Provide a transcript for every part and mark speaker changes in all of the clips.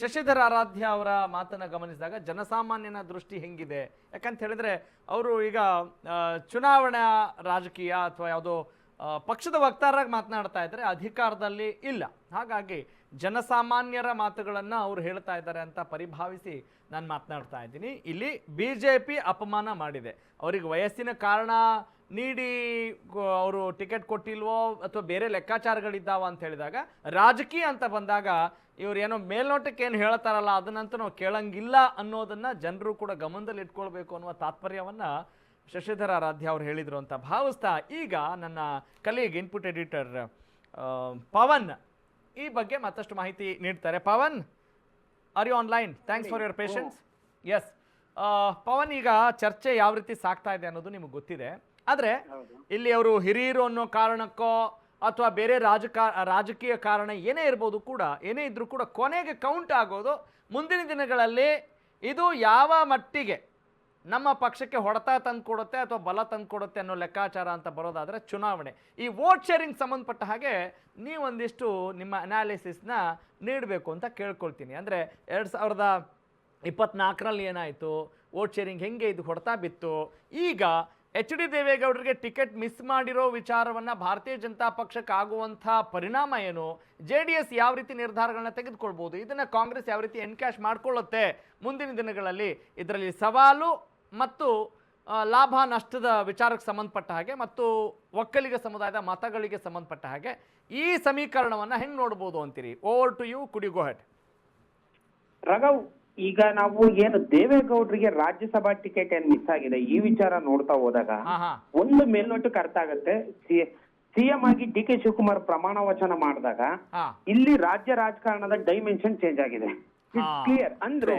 Speaker 1: ಶಶಿಧರ್ ಆರಾಧ್ಯ ಅವರ ಮಾತನ್ನು ಗಮನಿಸಿದಾಗ ಜನಸಾಮಾನ್ಯನ ದೃಷ್ಟಿ ಹೆಂಗಿದೆ? ಯಾಕಂತ ಹೇಳಿದ್ರೆ ಅವರು ಈಗ ಚುನಾವಣಾ ರಾಜಕೀಯ ಅಥವಾ ಯಾವುದೋ ಪಕ್ಷದ ವಕ್ತಾರರಾಗಿ ಮಾತನಾಡ್ತಾ ಇದ್ದಾರೆ, ಅಧಿಕಾರದಲ್ಲಿ ಇಲ್ಲ. ಹಾಗಾಗಿ ಜನಸಾಮಾನ್ಯರ ಮಾತುಗಳನ್ನು ಅವರು ಹೇಳ್ತಾ ಇದ್ದಾರೆ ಅಂತ ಪರಿಭಾವಿಸಿ ನಾನು ಮಾತನಾಡ್ತಾ ಇದ್ದೀನಿ. ಇಲ್ಲಿ BJP ಅಪಮಾನ ಮಾಡಿದೆ. ಅವರಿಗೆ ವಯಸ್ಸಿನ ಕಾರಣ ನೀಡಿ ಅವರು ಟಿಕೆಟ್ ಕೊಟ್ಟಿಲ್ವೋ ಅಥವಾ ಬೇರೆ ಲೆಕ್ಕಾಚಾರಗಳಿದ್ದಾವ ಅಂತ ಹೇಳಿದಾಗ, ರಾಜಕೀಯ ಅಂತ ಬಂದಾಗ ಇವ್ರು ಏನೋ ಮೇಲ್ನೋಟಕ್ಕೆ ಏನು ಹೇಳ್ತಾರಲ್ಲ ಅದನ್ನಂತೂ ನಾವು ಕೇಳಂಗಿಲ್ಲ ಅನ್ನೋದನ್ನು ಜನರು ಕೂಡ ಗಮನದಲ್ಲಿ ಇಟ್ಕೊಳ್ಬೇಕು ಅನ್ನುವ ತಾತ್ಪರ್ಯವನ್ನು ಶಶಿಧರ್ ಆರಾಧ್ಯ ಅವರು ಹೇಳಿದರು ಅಂತ ಭಾವಿಸ್ತಾ, ಈಗ ನನ್ನ ಕಲೀಗ್ ಇನ್ಪುಟ್ ಎಡಿಟರ್ ಪವನ್ ಈ ಬಗ್ಗೆ ಮತ್ತಷ್ಟು ಮಾಹಿತಿ ನೀಡ್ತಾರೆ. Pavan, are you online? Thanks for your patience. Yes Pavan, ಈಗ ಚರ್ಚೆ ಯಾವ ರೀತಿ ಸಾಗ್ತಾ ಇದೆ ಅನ್ನೋದು ನಿಮಗೆ ಗೊತ್ತಿದೆ. ಆದರೆ ಇಲ್ಲಿ ಅವರು ಹಿರಿಯರು ಅನ್ನೋ ಕಾರಣಕ್ಕೋ ಅಥವಾ ಬೇರೆ ರಾಜಕೀಯ ಕಾರಣ ಏನೇ ಇರ್ಬೋದು ಕೂಡ, ಏನೇ ಇದ್ರೂ ಕೂಡ ಕೊನೆಗೆ ಕೌಂಟ್ ಆಗೋದು ಮುಂದಿನ ದಿನಗಳಲ್ಲಿ ಇದು ಯಾವ ಮಟ್ಟಿಗೆ ನಮ್ಮ ಪಕ್ಷಕ್ಕೆ ಹೊಡೆತ ತಂದು ಕೊಡುತ್ತೆ ಅಥವಾ ಬಲ ತಂದು ಕೊಡುತ್ತೆ ಅನ್ನೋ ಲೆಕ್ಕಾಚಾರ ಅಂತ ಬರೋದಾದರೆ ಚುನಾವಣೆ. ಈ ವೋಟ್ ಶೇರಿಂಗ್ ಸಂಬಂಧಪಟ್ಟ ಹಾಗೆ ನೀವೊಂದಿಷ್ಟು ನಿಮ್ಮ ಅನಾಲಿಸಿಸ್ನ ನೀಡಬೇಕು ಅಂತ ಕೇಳ್ಕೊಳ್ತೀನಿ. ಅಂದರೆ 2024ರಲ್ಲಿ ಏನಾಯಿತು, ವೋಟ್ ಶೇರಿಂಗ್ ಹೆಂಗೆ ಇದು ಹೊಡೆತ ಬಿತ್ತು, ಈಗ HD ದೇವೇಗೌಡರಿಗೆ ಟಿಕೆಟ್ ಮಿಸ್ ಮಾಡಿರೋ ವಿಚಾರವನ್ನು ಭಾರತೀಯ ಜನತಾ ಪಕ್ಷಕ್ಕೆ ಆಗುವಂಥ ಪರಿಣಾಮ ಏನು, JDS ಯಾವ ರೀತಿ ನಿರ್ಧಾರಗಳನ್ನ ತೆಗೆದುಕೊಳ್ಬೋದು, ಇದನ್ನು ಕಾಂಗ್ರೆಸ್ ಯಾವ ರೀತಿ ಎನ್ಕ್ಯಾಶ್ ಮಾಡಿಕೊಳ್ಳುತ್ತೆ ಮುಂದಿನ ದಿನಗಳಲ್ಲಿ, ಇದರಲ್ಲಿ ಸವಾಲು ಮತ್ತು ಲಾಭ ನಷ್ಟದ ವಿಚಾರಕ್ಕೆ ಸಂಬಂಧಪಟ್ಟ ಹಾಗೆ ಮತ್ತು ಒಕ್ಕಲಿಗ ಸಮುದಾಯದ ಮತಗಳಿಗೆ ಸಂಬಂಧಪಟ್ಟ ಹಾಗೆ ಈ ಸಮೀಕರಣವನ್ನು ಹೆಂಗೆ ನೋಡ್ಬೋದು ಅಂತೀರಿ? Over to you, could you go ahead.
Speaker 2: Raghav, ಈಗ ನಾವು ಏನು ದೇವೇಗೌಡರಿಗೆ ರಾಜ್ಯಸಭಾ ಟಿಕೆಟ್ ಏನ್ ಮಿಸ್ ಆಗಿದೆ ಈ ವಿಚಾರ ನೋಡ್ತಾ ಹೋದಾಗ ಒಂದು ಮೇಲ್ನೋಟಕ್ಕೆ ಅರ್ಥ ಆಗುತ್ತೆ. CM ಆಗಿ DK ಶಿವಕುಮಾರ್ ಪ್ರಮಾಣ ವಚನ ಮಾಡಿದಾಗ ಇಲ್ಲಿ ರಾಜ್ಯ ರಾಜಕಾರಣದ ಡೈಮೆನ್ಷನ್ ಚೇಂಜ್ ಆಗಿದೆ. ಕ್ಲಿಯರ್ ಅಂದ್ರೆ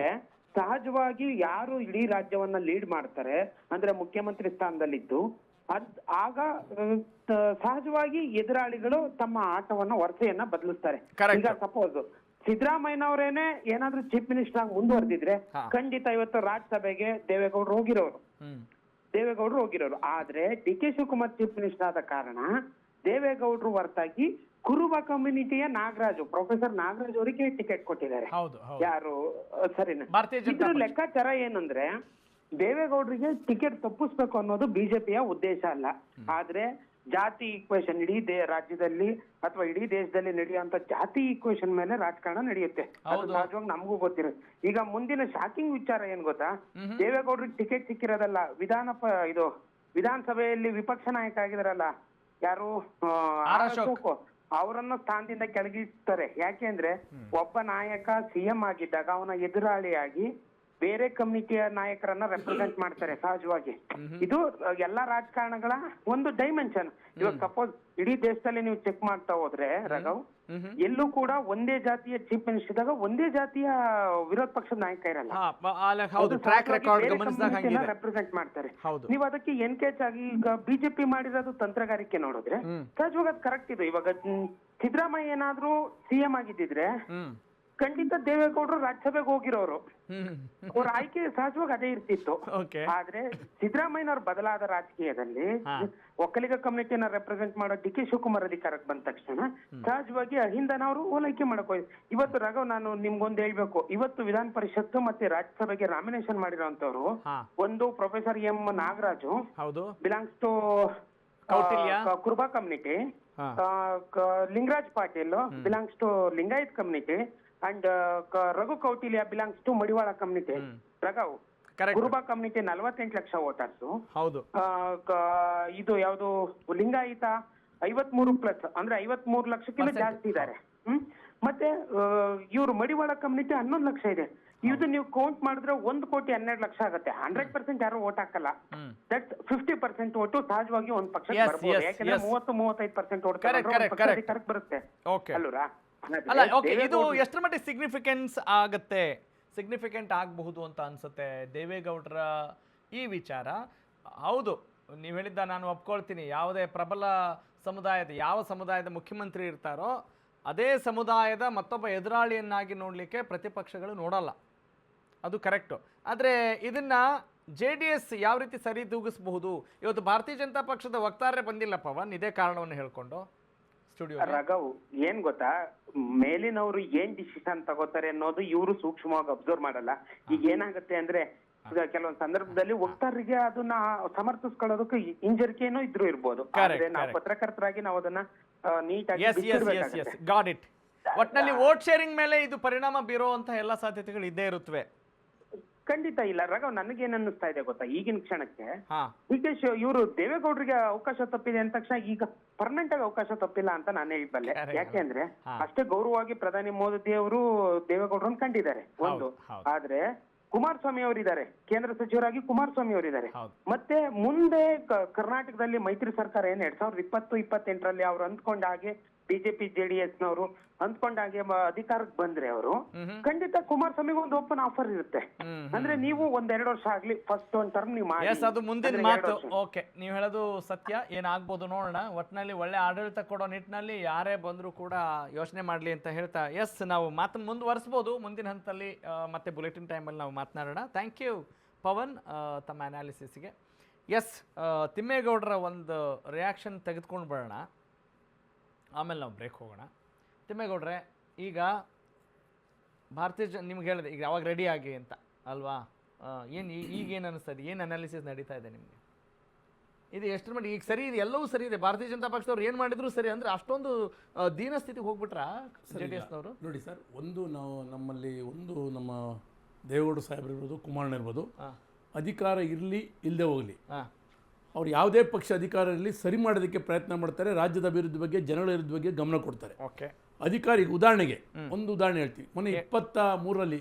Speaker 2: ಸಹಜವಾಗಿ ಯಾರು ಇಡೀ ರಾಜ್ಯವನ್ನ ಲೀಡ್ ಮಾಡ್ತಾರೆ ಅಂದ್ರೆ ಮುಖ್ಯಮಂತ್ರಿ ಸ್ಥಾನದಲ್ಲಿದ್ದು ಆಗ ಸಹಜವಾಗಿ ಎದುರಾಳಿಗಳು ತಮ್ಮ ಆಟವನ್ನ ವರಸೆಯನ್ನ ಬದಲಿಸ್ತಾರೆ. ಈಗ ಸಪೋಸ್ ಸಿದ್ದರಾಮಯ್ಯನವರೇನೆ ಏನಾದ್ರೂ ಚೀಫ್ ಮಿನಿಸ್ಟರ್ ಆಗಿ ಮುಂದುವರೆದಿದ್ರೆ ಖಂಡಿತ ಇವತ್ತು ರಾಜ್ಯಸಭೆಗೆ ದೇವೇಗೌಡರು ಹೋಗಿರೋರು. ಆದ್ರೆ DK ಶಿವಕುಮಾರ್ ಚೀಫ್ ಮಿನಿಸ್ಟರ್ ಆದ ಕಾರಣ ದೇವೇಗೌಡರು ಹೊರತಾಗಿ ಕುರುಬ ಕಮ್ಯುನಿಟಿಯ ಪ್ರೊಫೆಸರ್ ನಾಗರಾಜ್ ಅವರಿಗೆ ಟಿಕೆಟ್ ಕೊಟ್ಟಿದ್ದಾರೆ. ಯಾರು ಸರಿನಾ? ಇದ್ರ ಲೆಕ್ಕಾಚಾರ ಏನಂದ್ರೆ ದೇವೇಗೌಡರಿಗೆ ಟಿಕೆಟ್ ತಪ್ಪಿಸ್ಬೇಕು ಅನ್ನೋದು ಬಿಜೆಪಿಯ ಉದ್ದೇಶ ಅಲ್ಲ. ಆದ್ರೆ ಜಾತಿ ಈಕ್ವೇಶನ್ ಇಡೀ ರಾಜ್ಯದಲ್ಲಿ ಅಥವಾ ಇಡೀ ದೇಶದಲ್ಲಿ ನಡೆಯುವಂತ ಜಾತಿ ಈಕ್ವೇಶನ್ ಮೇಲೆ ರಾಜಕಾರಣ ನಡೆಯುತ್ತೆ. ಅದು ಸಹಜವಾಗಿ ನಮಗೂ ಗೊತ್ತಿರುತ್ತೆ. ಈಗ ಮುಂದಿನ ಶಾಕಿಂಗ್ ವಿಚಾರ ಏನ್ ಗೊತ್ತಾ, ದೇವೇಗೌಡರಿಗೆ ಟಿಕೆಟ್ ಸಿಕ್ಕಿರೋದಲ್ಲ, ವಿಧಾನಸಭೆಯಲ್ಲಿ ವಿಪಕ್ಷ ನಾಯಕ ಆಗಿದಾರಲ್ಲ ಯಾರು ಅಶೋಕ್, ಅವರನ್ನ ಸ್ಥಾನದಿಂದ ಕೆಳಗಿಸ್ತಾರೆ. ಯಾಕೆ ಅಂದ್ರೆ ಒಬ್ಬ ನಾಯಕ CM ಆಗಿದ್ದಾಗ ಅವನ ಎದುರಾಳಿಯಾಗಿ ಬೇರೆ ಕಮ್ಯುನಿಟಿಯ ನಾಯಕರನ್ನ ರೆಪ್ರೆಸೆಂಟ್ ಮಾಡ್ತಾರೆ ಸಹಜವಾಗಿ. ಇದು ಎಲ್ಲಾ ರಾಜಕಾರಣಗಳ ಒಂದು ಡೈಮೆನ್ಷನ್. ಇವಾಗ ಸಪೋಸ್ ಇಡೀ ದೇಶದಲ್ಲಿ ನೀವು ಚೆಕ್ ಮಾಡ್ತಾ ಹೋದ್ರೆ ರಘವ್, ಎಲ್ಲೂ ಕೂಡ ಒಂದೇ ಜಾತಿಯ ಚೀಫ್ ಮಿನಿಸ್ಟರ್ ಇದ್ದಾಗ ಒಂದೇ ಜಾತಿಯ ವಿರೋಧ ಪಕ್ಷದ ನಾಯಕ ಇರಲ್ಲ, ರೆಪ್ರೆಸೆಂಟ್ ಮಾಡ್ತಾರೆ. ನೀವು ಅದಕ್ಕೆ ಎನ್ಕೇಜ್ ಆಗಿ ಈಗ ಬಿಜೆಪಿ ಮಾಡಿರೋದು ತಂತ್ರಗಾರಿಕೆ ನೋಡಿದ್ರೆ ಸಹಜವಾಗಿ ಅದು ಕರೆಕ್ಟ್ ಇದೆ. ಇವಾಗ ಸಿದ್ದರಾಮಯ್ಯ ಏನಾದ್ರೂ CM ಆಗಿದ್ದಿದ್ರೆ ಖಂಡಿತ ದೇವೇಗೌಡರು ರಾಜ್ಯಸಭೆಗೆ ಹೋಗಿರೋರು, ಅವ್ರ ಆಯ್ಕೆ ಸಹಜವಾಗಿ ಅದೇ ಇರ್ತಿತ್ತು. ಆದ್ರೆ ಸಿದ್ದರಾಮಯ್ಯನವ್ರು ಬದಲಾದ ರಾಜಕೀಯದಲ್ಲಿ ಒಕ್ಕಲಿಗ ಕಮ್ಯುನಿಟಿನ ರೆಪ್ರೆಸೆಂಟ್ ಮಾಡೋ DK ಶಿವಕುಮಾರ್ ಅಧಿಕಾರಕ್ಕೆ ಬಂದ ತಕ್ಷಣ ಸಹಜವಾಗಿ ಅಹಿಂದನವರು ಓಲೈಕೆ ಮಾಡಕ್ ಹೋಯ್ತು. ಇವತ್ತು ರಘವ್, ನಾನು ನಿಮ್ಗೊಂದು ಹೇಳ್ಬೇಕು, ಇವತ್ತು ವಿಧಾನ ಪರಿಷತ್ತು ಮತ್ತೆ ರಾಜ್ಯಸಭೆಗೆ ನಾಮಿನೇಷನ್ ಮಾಡಿರೋಂತವ್ರು ಒಂದು professor M Nagaraju belongs to Kuruba community, Lingaraj Patil belongs to Lingayat community and Raghu Kautilya belongs to Madivala community. Raghav, Kuruba community 48 lakh voters, ಇದು ಯಾವ್ದು ಲಿಂಗಾಯತ 53+ ಅಂದ್ರೆ 53 ಲಕ್ಷಕ್ಕಿಂತ ಜಾಸ್ತಿ ಇದ್ದಾರೆ. ಮತ್ತೆ ಇವ್ರು ಮಡಿವಾಳ ಕಮ್ಯುನಿಟಿ 11 ಲಕ್ಷ ಇದೆ. ಇದು ನೀವು ಕೌಂಟ್ ಮಾಡಿದ್ರೆ 1,12,00,000 ಆಗುತ್ತೆ. 100% ಯಾರು ವೋಟ್ ಹಾಕಲ್ಲ. ದಟ್ಸ್ 50% ವೋಟು ಸಹಜವಾಗಿ ಒಂದ್ ಪಕ್ಷಕ್ಕೆ ಬರ್ಬೋದು. ಯಾಕಂದ್ರೆ 30-35% ವೋಟ್ ಕರೆಕ್ಟ್ ಬರುತ್ತೆ ಅಲ್ವಾ?
Speaker 1: ಅಲ್ಲ, ಓಕೆ, ಇದು ಎಷ್ಟರ ಮಟ್ಟಿಗೆ ಸಿಗ್ನಿಫಿಕೆಂಟ್ ಆಗಬಹುದು ಅಂತ ಅನ್ಸುತ್ತೆ ದೇವೇಗೌಡರ ಈ ವಿಚಾರ? ಹೌದು, ನೀವು ಹೇಳಿದ್ದ ನಾನು ಒಪ್ಕೊಳ್ತೀನಿ. ಯಾವುದೇ ಪ್ರಬಲ ಯಾವ ಸಮುದಾಯದ ಮುಖ್ಯಮಂತ್ರಿ ಇರ್ತಾರೋ ಅದೇ ಸಮುದಾಯದ ಮತ್ತೊಬ್ಬ ಎದುರಾಳಿಯನ್ನಾಗಿ ನೋಡಲಿಕ್ಕೆ ಪ್ರತಿಪಕ್ಷಗಳು ನೋಡಲ್ಲ, ಅದು ಕರೆಕ್ಟು. ಆದರೆ ಇದನ್ನು JDS ಯಾವ ರೀತಿ ಸರಿದೂಗಿಸಬಹುದು? ಇವತ್ತು ಭಾರತೀಯ ಜನತಾ ಪಕ್ಷದ ವಕ್ತಾರರೇ ಬಂದಿಲ್ಲ ಪವನ್, ಇದೇ ಕಾರಣವನ್ನು ಹೇಳ್ಕೊಂಡು ಸ್ಟುಡಿಯೋ.
Speaker 2: ರಘವ್ ಏನ್ ಗೊತ್ತಾ, ಮೇಲಿನವರು ಏನ್ ಡಿಸಿಷನ್ ತಗೋತಾರೆ ಅನ್ನೋದು ಇವರು ಸೂಕ್ಷ್ಮವಾಗಿ ಅಬ್ಸರ್ವ್ ಮಾಡಲ್ಲ. ಈಗ ಏನಾಗುತ್ತೆ ಅಂದ್ರೆ ಈಗ ಕೆಲವೊಂದು ಸಂದರ್ಭದಲ್ಲಿ ವಕ್ತಾರರಿಗೆ ಅದನ್ನ ಸಮರ್ಥಿಸ್ಕೊಳ್ಳೋದಕ್ಕೆ ಹಿಂಜರಿಕೆ ಏನೋ ಇದ್ರೂ ಇರ್ಬೋದು. ಆದ್ರೆ ನಾವು ಪತ್ರಕರ್ತರಾಗಿ ನಾವು ಅದನ್ನ ನೀಟಾಗಿ ಬಿಚ್ಚಿಡ್ಬೇಕಾಗುತ್ತೆ.
Speaker 1: Got it. ಒಟ್ನಲ್ಲಿ ವೋಟ್ ಶೇರಿಂಗ್ ಮೇಲೆ ಇದು ಪರಿಣಾಮ ಬೀರುವಂತ ಎಲ್ಲಾ ಸಾಧ್ಯತೆಗಳು ಇದ್ದೇ ಇರುತ್ತವೆ.
Speaker 2: ಖಂಡಿತ ಇಲ್ಲ ರಘವ್, ನನಗೇನ್ ಅನ್ನಿಸ್ತಾ ಇದೆ ಗೊತ್ತಾ, ಈಗಿನ ಕ್ಷಣಕ್ಕೆ ಇವರು ದೇವೇಗೌಡರಿಗೆ ಅವಕಾಶ ತಪ್ಪಿದೆ ಅಂದ ತಕ್ಷಣ ಈಗ ಪರ್ಮನೆಂಟ್ ಆಗಿ ಅವಕಾಶ ತಪ್ಪಿಲ್ಲ ಅಂತ ನಾನು ಹೇಳಬಲ್ಲೆ. ಯಾಕೆಂದ್ರೆ ಅಷ್ಟೇ ಗೌರವವಾಗಿ ಪ್ರಧಾನಿ ಮೋದಿ ಅವರು ದೇವೇಗೌಡರನ್ನ ಕಂಡಿದ್ದಾರೆ ಒಂದು. ಆದ್ರೆ ಕುಮಾರಸ್ವಾಮಿ ಅವರಿದ್ದಾರೆ, ಕೇಂದ್ರ ಸಚಿವರಾಗಿ ಕುಮಾರಸ್ವಾಮಿ ಅವರಿದ್ದಾರೆ. ಮತ್ತೆ ಮುಂದೆ ಕರ್ನಾಟಕದಲ್ಲಿ ಮೈತ್ರಿ ಸರ್ಕಾರ ಏನ್ 2020-28ರಲ್ಲಿ ಅವ್ರು ಅಂದ್ಕೊಂಡ ಹಾಗೆ ಬಿಜೆಪಿ ಜೆಡಿಎಸ್ ನವರು ಅಂದ್ಕೊಂಡ ಹಾಗೆ ಅಧಿಕಾರಕ್ಕೆ ಬಂದ್ರೆ ಅವರು ಖಂಡಿತ ಕುಮಾರಸ್ವಾಮಿಗೆ ಒಂದು ಓಪನ್ ಆಫರ್ ಇರುತ್ತೆ. ಅಂದ್ರೆ ನೀವು 1-2 ವರ್ಷ ಆಗ್ಲಿ, ಫಸ್ಟ್ ಒಂದ್ ಟರ್ಮ್ ನೀವು ಮಾಡಿ.
Speaker 1: ಅದು ಮುಂದಿನ ಮಾತು. ಓಕೆ, ನೀವು ಹೇಳೋದು ಸತ್ಯ. ಏನಾಗ್ಬೋದು ನೋಡೋಣ. ಒಟ್ಟಿನಲ್ಲಿ ಒಳ್ಳೆ ಆಡಳಿತ ಕೊಡೋ ನಿಟ್ಟಿನಲ್ಲಿ ಯಾರೇ ಬಂದರೂ ಕೂಡ ಯೋಚನೆ ಮಾಡಲಿ ಅಂತ ಹೇಳ್ತಾ ನಾವು ಮಾತು ಮುಂದುವರಿಸ್ಬೋದು ಮುಂದಿನ ಹಂತದಲ್ಲಿ. ಮತ್ತೆ ಬುಲೆಟಿನ್ ಟೈಮಲ್ಲಿ ನಾವು ಮಾತನಾಡೋಣ. ಥ್ಯಾಂಕ್ ಯು ಪವನ್ ತಮ್ಮ ಅನಾಲಿಸಿಸ್ಗೆ. ತಿಮ್ಮೇಗೌಡರ ಒಂದು ರಿಯಾಕ್ಷನ್ ತೆಗೆದುಕೊಂಡು ಬರೋಣ, ಆಮೇಲೆ ನಾವು ಬ್ರೇಕ್ ಹೋಗೋಣ. ತಿಮ್ಮೇಗೌಡ್ರೆ, ಈಗ ನಿಮ್ಗೆ ಹೇಳಿದೆ ಈಗ ಯಾವಾಗ ರೆಡಿ ಆಗಿ ಅಂತ ಅಲ್ವಾ? ಈಗೇನು ಅನ್ನಿಸ್ತದೆ? ಏನು ಅನಾಲಿಸಿಸ್ ನಡೀತಾ ಇದೆ ನಿಮಗೆ? ಇದು ಎಷ್ಟರ ಮಟ್ಟಿಗೆ ಈಗ ಸರಿ ಇದೆ? ಎಲ್ಲವೂ ಸರಿ ಇದೆ. ಭಾರತೀಯ ಜನತಾ ಪಕ್ಷದವ್ರು ಏನು ಮಾಡಿದ್ರು ಸರಿ ಅಂದರೆ ಅಷ್ಟೊಂದು ದೀನ ಸ್ಥಿತಿಗೆ ಹೋಗ್ಬಿಟ್ರಾ JDSನವರು?
Speaker 3: ನೋಡಿ ಸರ್, ನಮ್ಮಲ್ಲಿ ನಮ್ಮ ದೇವೇಗೌಡ ಸಾಹೇಬ್ರು ಇರ್ಬೋದು, ಕುಮಾರಣ್ಣ ಇರ್ಬೋದು, ಅಧಿಕಾರ ಇರಲಿ ಇಲ್ಲದೆ ಹೋಗಲಿ, ಅವ್ರು ಯಾವುದೇ ಪಕ್ಷ ಅಧಿಕಾರ ಇರಲಿ ಸರಿ ಮಾಡೋದಕ್ಕೆ ಪ್ರಯತ್ನ ಮಾಡ್ತಾರೆ. ರಾಜ್ಯದ ಅಭಿವೃದ್ಧಿ ಬಗ್ಗೆ, ಜನಗಳ ಅಭಿವೃದ್ಧಿ ಬಗ್ಗೆ ಗಮನ ಕೊಡ್ತಾರೆ. ಅಧಿಕಾರಿ ಉದಾಹರಣೆಗೆ ಒಂದು ಉದಾಹರಣೆ ಹೇಳ್ತೀವಿ. ಮೊನ್ನೆ 23ರಲ್ಲಿ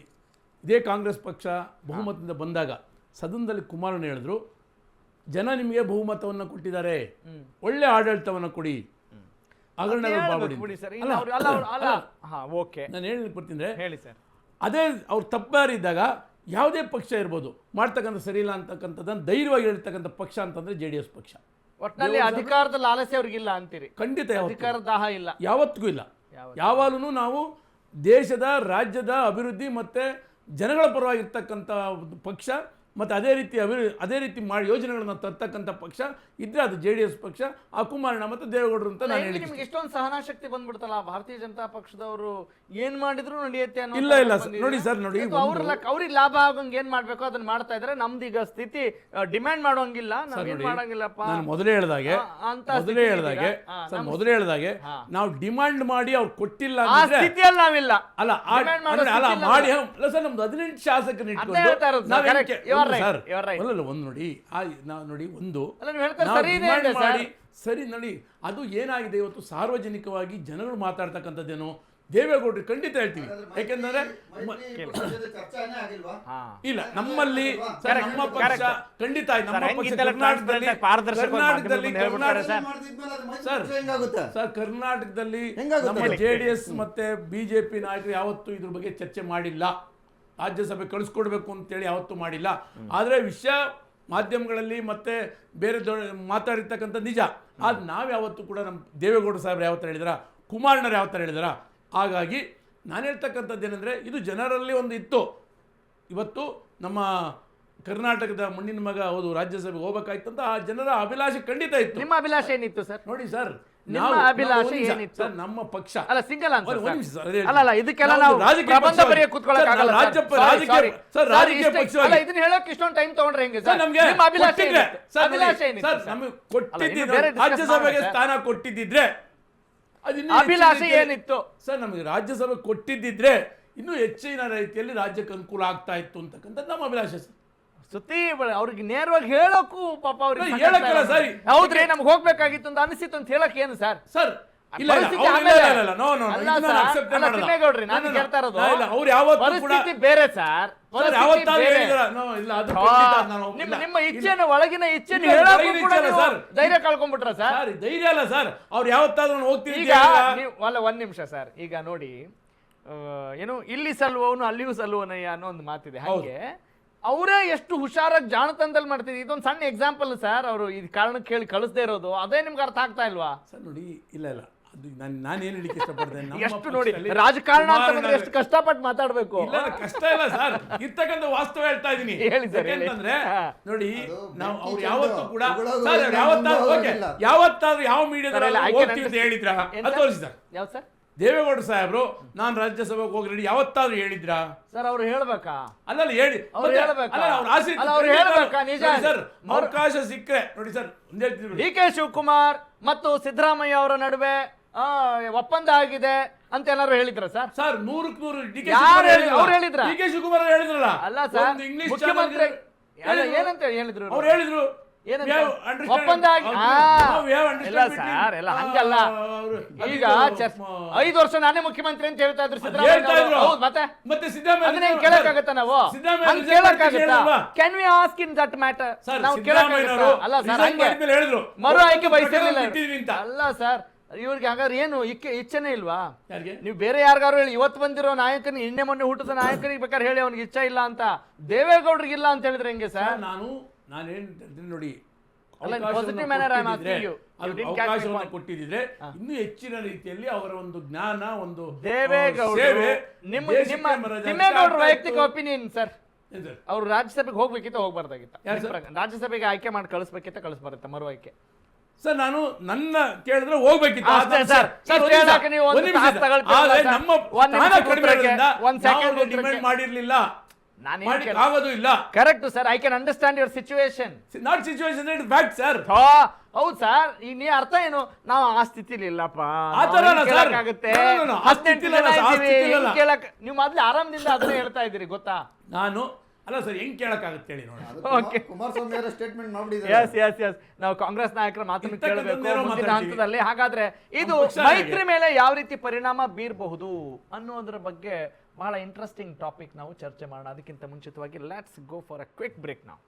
Speaker 3: ಇದೇ ಕಾಂಗ್ರೆಸ್ ಪಕ್ಷ ಬಹುಮತದಿಂದ ಬಂದಾಗ ಸದನದಲ್ಲಿ ಕುಮಾರಣ್ಣ ಹೇಳಿದ್ರು, ಜನ ನಿಮಗೆ ಬಹುಮತವನ್ನು ಕೊಟ್ಟಿದ್ದಾರೆ, ಒಳ್ಳೆ ಆಡಳಿತವನ್ನು ಕೊಡಿ, ಹಗರಣಗಳು ಬಾಬಡಿ. ನಾನು ಹೇಳಲಿಕ್ಕೆ ಬರ್ತೀನಿ, ಅದೇ ಅವ್ರು ತಪ್ಪಾರಿದ್ದಾಗ ಯಾವುದೇ ಪಕ್ಷ ಇರ್ಬೋದು ಮಾಡ್ತಕ್ಕಂಥ ಸರಿ ಇಲ್ಲ ಅಂತಕ್ಕಂಥದ್ದನ್ನು ಧೈರ್ಯವಾಗಿ ಹೇಳ್ತಕ್ಕಂಥ ಪಕ್ಷ ಅಂತಂದ್ರೆ JDS ಪಕ್ಷ.
Speaker 1: ಒಟ್ಟಿನಲ್ಲಿ ಅಧಿಕಾರದ ಲಾಲಸೆ ಅವ್ರಿಗಿಲ್ಲ ಅಂತೀರಿ?
Speaker 3: ಖಂಡಿತ
Speaker 1: ಅಧಿಕಾರದ ದಾಹ ಇಲ್ಲ,
Speaker 3: ಯಾವತ್ತಿಗೂ ಇಲ್ಲ. ಯಾವಾಗಲೂ ನಾವು ದೇಶದ ರಾಜ್ಯದ ಅಭಿವೃದ್ಧಿ ಮತ್ತೆ ಜನಗಳ ಪರವಾಗಿರ್ತಕ್ಕಂಥ ಪಕ್ಷ, ಮತ್ತು ಅದೇ ರೀತಿ ಮಾಡಿ ಯೋಜನೆಗಳನ್ನ ತರ್ತಕ್ಕಂಥ ಪಕ್ಷ ಇದ್ರೆ ಅದು JDS ಪಕ್ಷ, ಆ ಕುಮಾರಣ್ಣ ಮತ್ತು ದೇವೇಗೌಡರು ಅಂತ ನಾನು ಹೇಳಿ.
Speaker 1: ನಿಮ್ಗೆ ಇಷ್ಟೊಂದು ಸಹನಾಶಕ್ತಿ ಬಂದ್ಬಿಡ್ತಲ್ಲ, ಭಾರತೀಯ ಜನತಾ ಪಕ್ಷದವರು ಏನ್ ಮಾಡಿದ್ರು ನಡೆಯುತ್ತೆ ಅನ್ನೋ?
Speaker 3: ಇಲ್ಲ ನೋಡಿ ಸರ್, ನೋಡಿ
Speaker 1: ಅವ್ರಿಗೆ ಲಾಭ ಆಗಂಗೆ ಏನ್ ಮಾಡ್ಬೇಕು ಅದನ್ನ ಮಾಡ್ತಾ ಇದ್ರೆ ನಮ್ದು ಈಗ ಸ್ಥಿತಿ ಡಿಮ್ಯಾಂಡ್ ಮಾಡೋಂಗಿಲ್ಲ, ಮಾಡಂಗಿಲ್ಲಪ್ಪ.
Speaker 3: ನಾನು ಮೊದಲೇ ಹೇಳ್ದಾಗೆ ನಾವು ಡಿಮಾಂಡ್ ಮಾಡಿ ಅವ್ರು ಕೊಟ್ಟಿಲ್ಲ
Speaker 1: ಸ್ಥಿತಿಯಲ್ಲಿ ನಾವಿಲ್ಲ.
Speaker 3: ಅಲ್ಲ ಮಾಡಿ ಅಲ್ಲ ಸರ್, ನಮ್ದು 18 ಶಾಸಕರನ್ನ ಇಟ್ಕೊಂಡು ಒಂದು ಸರಿ ನೋಡಿ, ಅದು ಏನಾಗಿದೆ ಇವತ್ತು ಸಾರ್ವಜನಿಕವಾಗಿ ಜನಗಳು ಮಾತಾಡ್ತಕ್ಕಂಥದ್ದೇನು ದೇವೇಗೌಡರು ಖಂಡಿತ ಹೇಳ್ತೀವಿ. ಯಾಕೆಂದ್ರೆ ಇಲ್ಲ ನಮ್ಮಲ್ಲಿ ನಮ್ಮ ಪಕ್ಷ ಖಂಡಿತ ಕರ್ನಾಟಕದಲ್ಲಿ ನಮ್ಮ JDS ಮತ್ತೆ BJP ನಾಯಕರು ಯಾವತ್ತೂ ಇದ್ರ ಬಗ್ಗೆ ಚರ್ಚೆ ಮಾಡಿಲ್ಲ. ರಾಜ್ಯಸಭೆ ಕಳಿಸ್ಕೊಡ್ಬೇಕು ಅಂತೇಳಿ ಯಾವತ್ತೂ ಮಾಡಿಲ್ಲ. ಆದರೆ ವಿಷಯ ಮಾಧ್ಯಮಗಳಲ್ಲಿ ಮತ್ತೆ ಬೇರೆ ಮಾತಾಡಿರ್ತಕ್ಕಂಥ ನಿಜ. ಅದು ನಾವು ಯಾವತ್ತೂ ಕೂಡ ನಮ್ಮ ದೇವೇಗೌಡ ಸಾಹೇಬ್ರು ಯಾವತ್ತರ ಹೇಳಿದಾರ, ಕುಮಾರಣ್ಣರು ಯಾವತ್ತರ ಹೇಳಿದಾರ. ಹಾಗಾಗಿ ನಾನು ಹೇಳ್ತಕ್ಕಂಥದ್ದು ಏನಂದರೆ, ಇದು ಜನರಲ್ಲಿ ಒಂದು ಇತ್ತು. ಇವತ್ತು ನಮ್ಮ ಕರ್ನಾಟಕದ ಮಣ್ಣಿನ ಮಗ ಹೌದು ರಾಜ್ಯಸಭೆಗೆ ಹೋಗ್ಬೇಕಾಯ್ತು ಅಂತ ಆ ಜನರ ಅಭಿಲಾಷೆ ಖಂಡಿತ ಇತ್ತು.
Speaker 1: ನಿಮ್ಮ ಅಭಿಲಾಷೆ ಏನಿತ್ತು ಸರ್?
Speaker 3: ನೋಡಿ ಸರ್,
Speaker 1: ನಿಮ್ಮ ಅಭಿಲಾಷೆ ಏನಿತ್ತು?
Speaker 3: ನಮ್ಮ ಪಕ್ಷ
Speaker 1: ಅಲ್ಲ ಸಿಂಗಲ್ ಅಲ್ಲ ಇದಕ್ಕೆಲ್ಲ ನಾವು ಪ್ರಬಂಧ ಬರೆಯಕ್ಕೆ ಕೂತ್ಕೊಳ್ಳೋಕ್ಕಾಗಲ್ಲ. ಇದನ್ನ ಹೇಳೋಕೆ ಇಷ್ಟೊಂದು ಟೈಮ್ ತಗೊಂಡ್ರೆ ಹೆಂಗೆ ಸರ್? ನಿಮ್ಮ ಅಭಿಲಾಷೆ
Speaker 3: ರಾಜ್ಯಸಭೆಗೆ ಸ್ಥಾನ ಕೊಟ್ಟಿದ್ದಿದ್ರೆ,
Speaker 1: ಅಭಿಲಾಷೆ ಏನಿತ್ತು
Speaker 3: ಸರ್? ನಮಗೆ ರಾಜ್ಯಸಭೆ ಕೊಟ್ಟಿದ್ದಿದ್ರೆ ಇನ್ನೂ ಹೆಚ್ಚಿನ ರೀತಿಯಲ್ಲಿ ರಾಜ್ಯಕ್ಕೆ ಅನುಕೂಲ ಆಗ್ತಾ ಇತ್ತು ಅಂತಕ್ಕಂಥದ್ದು ನಮ್ಮ ಅಭಿಲಾಷೆ ಸರ್.
Speaker 1: ಸುತ್ತಿ ಅವ್ರಿಗೆ ನೇರವಾಗಿ ಹೇಳೋಕು ಪಾಪ ಅವ್ರಿಗೆ
Speaker 3: ಹೇಳಕ್ಕಲ್ಲ ಸರ್.
Speaker 1: ಹೌದ್ರಿ, ನಮ್ಗೆ ಹೋಗ್ಬೇಕಾಗಿತ್ತು ಅಂತ ಅನಿಸಿತ್ತು ಅಂತ ಹೇಳಕ್ ಏನು ಸರ್?
Speaker 3: ಸರ್
Speaker 1: ಬೇರೆ ಸರ್, ನಿಮ್ಮ ಇಚ್ಛೆನ ಒಳಗಿನ ಇಚ್ಛೆನ ಧೈರ್ಯ ಕಳ್ಕೊಂಡ್ಬಿಟ್ರ ಸರ್?
Speaker 3: ಧೈರ್ಯ ಅಲ್ಲ ಸರ್, ಅವ್ರು ಯಾವತ್ತಾದ್ರೂ ಹೋಗ್ತೀವಿ.
Speaker 1: ಒಂದ್ ನಿಮಿಷ ಸರ್, ಈಗ ನೋಡಿ ಏನು ಇಲ್ಲಿ ಸಲ್ಲುವವನು ಅಲ್ಲಿಯೂ ಸಲ್ಲುವನಯ್ಯ ಅನ್ನೋ ಒಂದು ಮಾತಿದೆ. ಹಾಗೆ ಅವರೇ ಎಷ್ಟು ಹುಷಾರಾಗಿ ಜಾಣತನದಲ್ಲಿ ಮಾಡ್ತಿದ್ವಿ. ಇದೊಂದು ಸಣ್ಣ ಎಕ್ಸಾಂಪಲ್ ಸರ್. ಅವರು ಈ ಕಾರಣಕ್ಕೆ ಕೇಳಿ ಕಳಿಸದೇ ಇರೋದು ಅದೇ ನಿಮ್ಗೆ ಅರ್ಥ ಆಗ್ತಾ ಇಲ್ವಾ
Speaker 3: ಸರ್? ನೋಡಿ, ಇಲ್ಲ ಅದು ನಾನೇನು ಹೇಳಿಕ್ಕೆ ಇಷ್ಟಪಡ್ತೇನೆ, ನಮ್ಮ
Speaker 1: ಎಷ್ಟು ನೋಡಿ
Speaker 3: ಪಕ್ಷದಲ್ಲಿ
Speaker 1: ರಾಜಕಾರಣ ಅಂತ
Speaker 3: ಕುಮಾರಣ್ಣ
Speaker 1: ಬಂದ್ರೆ ಎಷ್ಟು ಕಷ್ಟಪಟ್ಟು ಮಾತಾಡ್ಬೇಕು.
Speaker 3: ಇಲ್ಲ ಕಷ್ಟ ಇಲ್ಲ ಸರ್, ಇರ್ತಕ್ಕಂಥ ವಾಸ್ತವ ಹೇಳ್ತಾ ಇದೀನಿ.
Speaker 1: ಹೇಳಿ ಸರ್, ಹೇಳಿ.
Speaker 3: ಯಾಕೆಂತಂದ್ರೆ ನೋಡಿ ನಾವು ಅವ್ರು
Speaker 4: ಬೆಂಕಿ
Speaker 3: ಯಾವತ್ತೂ ಕೂಡ
Speaker 4: ಉಗುಳೋದು
Speaker 3: ಸರ್
Speaker 4: ಇಲ್ಲ,
Speaker 3: ಯಾವತ್ತಾದ್ರೂ
Speaker 4: ನುಂಗೋದು
Speaker 3: ಓಕೆ
Speaker 4: ಇಲ್ಲ.
Speaker 3: ಯಾವತ್ತಾದ್ರೂ ಯಾವ ಮೀಡಿಯಾದಲ್ಲಿ
Speaker 1: ಸರ್, I can
Speaker 3: ಹೋಗ್ತೀವಿ ಅಂತ ಹೇಳಿದ್ರ
Speaker 1: ಏನ್
Speaker 3: ಅದು
Speaker 1: ಸರ್?
Speaker 3: ತೋರಿಸಿ ಸರ್.
Speaker 1: ಯಾವ ಸರ್?
Speaker 3: ದೇವೇಗೌಡ ಸಾಹೇಬ್ರು ನಾನು ರಾಜ್ಯಸಭೆಗೆ ಹೋಗಿ ರೆಡಿ ಯಾವತ್ತಾದ್ರೂ ಹೇಳಿದ್ರಾ?
Speaker 1: ಸರ್ ಅವ್ರು ಹೇಳ್ಬೇಕಾ?
Speaker 3: ಅಲ್ಲಲ್ಲ ಹೇಳಿ
Speaker 1: ಅವ್ರು
Speaker 3: ಮತ್ತೆ
Speaker 1: ಹೇಳ್ಬೇಕಾ?
Speaker 3: ಅಲ್ಲ, ಅವ್ರ ಆಸೆ ಇತ್ತು.
Speaker 1: ಅಲ್ಲ, ಅವ್ರು ಹೇಳ್ಬೇಕಾ? ನಿಜ.
Speaker 3: ನೋಡಿ ಸರ್, ಅವಕಾಶ ಸಿಕ್ಕರೆ ನೋಡಿ ಸರ್ ಒಂದೇ ಹೇಳ್ತೀನಿ
Speaker 1: ಡಿ ಕೆ ಶಿವಕುಮಾರ್ ಮತ್ತು ಸಿದ್ದರಾಮಯ್ಯ ಅವರ ನಡುವೆ ಒಪ್ಪಂದ ಆಗಿದೆ ಅಂತ ಏನಾದ್ರು ಹೇಳಿದ್ರ ಸರ್?
Speaker 3: ಸರ್ 100% ಡಿ ಕೆ
Speaker 1: ಯಾರು ಅವ್ರು ಹೇಳಿದ್ರಾ?
Speaker 3: ಡಿ ಕೆ ಶಿವಕುಮಾರ್ ಹೇಳಿದ್ರಲ್ಲ.
Speaker 1: ಅಲ್ಲ ಸರ್,
Speaker 3: ಒಂದು ಇಂಗ್ಲಿಷ್
Speaker 1: ಮುಖ್ಯಮಂತ್ರಿ
Speaker 3: ಚಾನೆಲ್
Speaker 1: ಏನಂತ ಹೇಳಿದ್ರು
Speaker 3: ಅವ್ರು ಹೇಳಿದ್ರು
Speaker 1: ಏನಂತ?
Speaker 3: We have understand-
Speaker 1: ಒಪ್ಪಂದ ಆಗಿ
Speaker 3: we have understand
Speaker 1: ಇಲ್ಲ
Speaker 3: between-
Speaker 1: ಸರ್, ಎಲ್ಲ ಹಂಗಲ್ಲ. ಈಗ 5 ವರ್ಷ ನಾನೇ ಮುಖ್ಯಮಂತ್ರಿ ಅಂತ ಹೇಳ್ತಾ ಇದ್ರು
Speaker 3: ಹೇಳ್ತಾ ಇದ್ರು.
Speaker 1: ಸಿದ್ದರಾಮಯ್ಯ. ಹೌದು, ಮತ್ತೆ
Speaker 3: ಸಿದ್ದರಾಮಯ್ಯ
Speaker 1: ಅದನ್ನ ಹೆಂಗ್ ಕೇಳಕ್ಕಾಗತ್ತ ನಾವು? ಹಂಗ್ ಕೇಳಕ್ಕಾಗತ್ತಾ? Can we ask in that matter? ನಾವು ಕೇಳಕ್ಕಾಗತ್ತಾ? ಅಲ್ಲ ಸರ್, ಹಂಗೆ
Speaker 3: ಹೇಳಿದ್ರು
Speaker 1: ಮರು ಆಯ್ಕೆ ಬಯಸಿರ್ಲಿಲ್ಲ.
Speaker 3: ಬಿಟ್ಟಿದೀವಿ ಅಂತ.
Speaker 1: ಅಲ್ಲ ಸರ್, ಇವ್ರಿಗೆ ಹಾಗಾದ್ರೆ ಏನು ಇಚ್ಛೆನೇ ಇಲ್ವಾ?
Speaker 3: ಯಾರಿಗೆ?
Speaker 1: ನೀವು ಬೇರೆ ಯಾರಿಗಾರು ಹೇಳಿ, ಇವತ್ತು ಬಂದಿರೋ ನಾಯಕನ ನಿನ್ನೆ ಮೊನ್ನೆ ಹುಟ್ಟಿದ ನಾಯಕನಿಗೆ ಬೇಕಾದ್ರೆ ಹೇಳಿ ಅವ್ನಿಗೆ ಇಚ್ಛೆ ಇಲ್ಲ ಅಂತ, ದೇವೇಗೌಡರಿಗೆ ಇಲ್ಲ ಅಂತ ಹೇಳಿದ್ರೆ ಹೆಂಗೆ ಸರ್?
Speaker 3: ನಾನು ಹೇಳ್ತೀನಿ ನೋಡಿ,
Speaker 1: ಅಲ್ಲ, in positive manner I am asking you. You didn't catch my
Speaker 3: ಅವಕಾಶವನ್ನು
Speaker 1: point.
Speaker 3: ಕೊಟ್ಟಿದ್ರೆ ಇನ್ನೂ ಹೆಚ್ಚಿನ ರೀತಿಯಲ್ಲಿ ಅವರ ಒಂದು ಜ್ಞಾನ, ಒಂದು
Speaker 1: ದೇವೇಗೌಡರು
Speaker 3: ಸೇವೆ,
Speaker 1: ನಿಮ್ಮ
Speaker 3: ದೇಶಕ್ಕೆ ಮರದ
Speaker 1: ತಿಮ್ಮೇಗೌಡರ
Speaker 3: ಅರ್ಥ
Speaker 1: ವೈಯಕ್ತಿಕ
Speaker 3: ಇತ್ತು.
Speaker 1: Opinion sir.
Speaker 3: ಏನ್ ಸರ್?
Speaker 1: ಅವ್ರು ರಾಜ್ಯಸಭೆಗೆ ಹೋಗ್ಬೇಕಿತ್ತ ಹೋಗ್ಬಾರ್ದಾಗಿತ್ತ?
Speaker 3: ಯಾರು
Speaker 1: ನಿಮ್
Speaker 3: ಸರ್?
Speaker 1: ಪ್ರಕಾರ ರಾಜ್ಯಸಭೆಗೆ ಆಯ್ಕೆ ಮಾಡಿ ಕಳಿಸ್ಬೇಕಿತ್ತ ಕಳಿಸ್ಬಾರ್ದ ಮರು ಆಯ್ಕೆ?
Speaker 3: ಸರ್ ನಾನು ನನ್ನ ಕೇಳಿದ್ರೆ ಹೋಗ್ಬೇಕಿತ್ತು.
Speaker 1: ಅಷ್ಟೇ ಸರ್.
Speaker 3: ಸರ್,
Speaker 1: ಇಷ್ಟು ಹೇಳಕ್ಕೆ ನೀವು ಒಂದು ತಾಸು ತಗೊಳ್ತೀರಲ್ಲ
Speaker 3: ಆದ್ರೆ
Speaker 1: ಸರ್.
Speaker 3: ನಮ್ಮ
Speaker 1: ಒಂದ್ ನಿಮಿಷ
Speaker 3: ಸ್ಥಾನ ಕಡಿಮೆ
Speaker 1: ಉತ್ತರಕ್ಕೆ,
Speaker 3: ಇರೋದ್ರಿಂದ
Speaker 1: ಒಂದ್ second
Speaker 3: ನಾವು
Speaker 1: ಉತ್ತರಕ್ಕೆ.
Speaker 3: ಡಿಮ್ಯಾಂಡ್ ಮಾಡಿರ್ಲಿಲ್ಲ,
Speaker 1: ನಾನು
Speaker 3: ಆಗೋದು ಇಲ್ಲ.
Speaker 1: Correct sir, I can understand your situation.
Speaker 3: Not situation, it fact sir.
Speaker 1: ಹೌದು ಸರ್, ಈಗ ನೀ ಅರ್ಥ ಏನು? ನಾವು ಆ ಸ್ಥಿತಿಲಿ ಇಲ್ಲಪ್ಪ,
Speaker 3: ಆ ಥರ ಅಲ್ಲ ಸರ್.
Speaker 1: ಆಗುತ್ತೆ.
Speaker 3: No, no, no, ಆ ಸ್ಥಿತಿಲಿ ಅಲ್ಲ, ಆ ಸ್ಥಿತಿಲಿ ಅಲ್ಲ.
Speaker 1: ನೀವು ಮೊದ್ಲು ಆರಾಮದಿಂದ ಅದನ್ನೇ ಹೇಳ್ತಾ ಇದ್ದೀರಿ ಗೊತ್ತಾ?
Speaker 3: ನಾನು ಅಲ್ಲ ಸರ್, ಹೆಂಗ್ ಕೇಳಕ್ಕಾಗತ್ತೆ ಹೇಳಿ ನೋಡಿ.
Speaker 1: Okay.
Speaker 4: ಕುಮಾರಸ್ವಾಮಿ ಅವರ ಸ್ಟೇಟ್ಮೆಂಟ್ ಮಾಡ್ಬಿಟ್ಟಿದ್ದಾರೆ.
Speaker 1: ಎಸ್ ನಾವು ಕಾಂಗ್ರೆಸ್ ನಾಯಕರ ಮಾತನ್ನು ಕೇಳಬೇಕು
Speaker 3: ಏನೋ
Speaker 1: ಮುಂದಿನ
Speaker 3: ಮಾತಾಡ್ತೀವಿ.
Speaker 1: ಹಂತದಲ್ಲಿ. ಹಾಗಾದ್ರೆ ಇದು
Speaker 3: ನಮ್ಮ ಪಕ್ಷ
Speaker 1: ಮೈತ್ರಿ ಮೇಲೆ ಯಾವ ರೀತಿ ಪರಿಣಾಮ ಬೀರಬಹುದು ಅನ್ನೋದ್ರ ಬಗ್ಗೆ ಬಹಳ ಇಂಟ್ರೆಸ್ಟಿಂಗ್ ಟಾಪಿಕ್ ನಾವು ಚರ್ಚೆ ಮಾಡೋಣ. ಅದಕ್ಕಿಂತ ಮುಂಚಿತವಾಗಿ let's go for a quick break ನಾವು.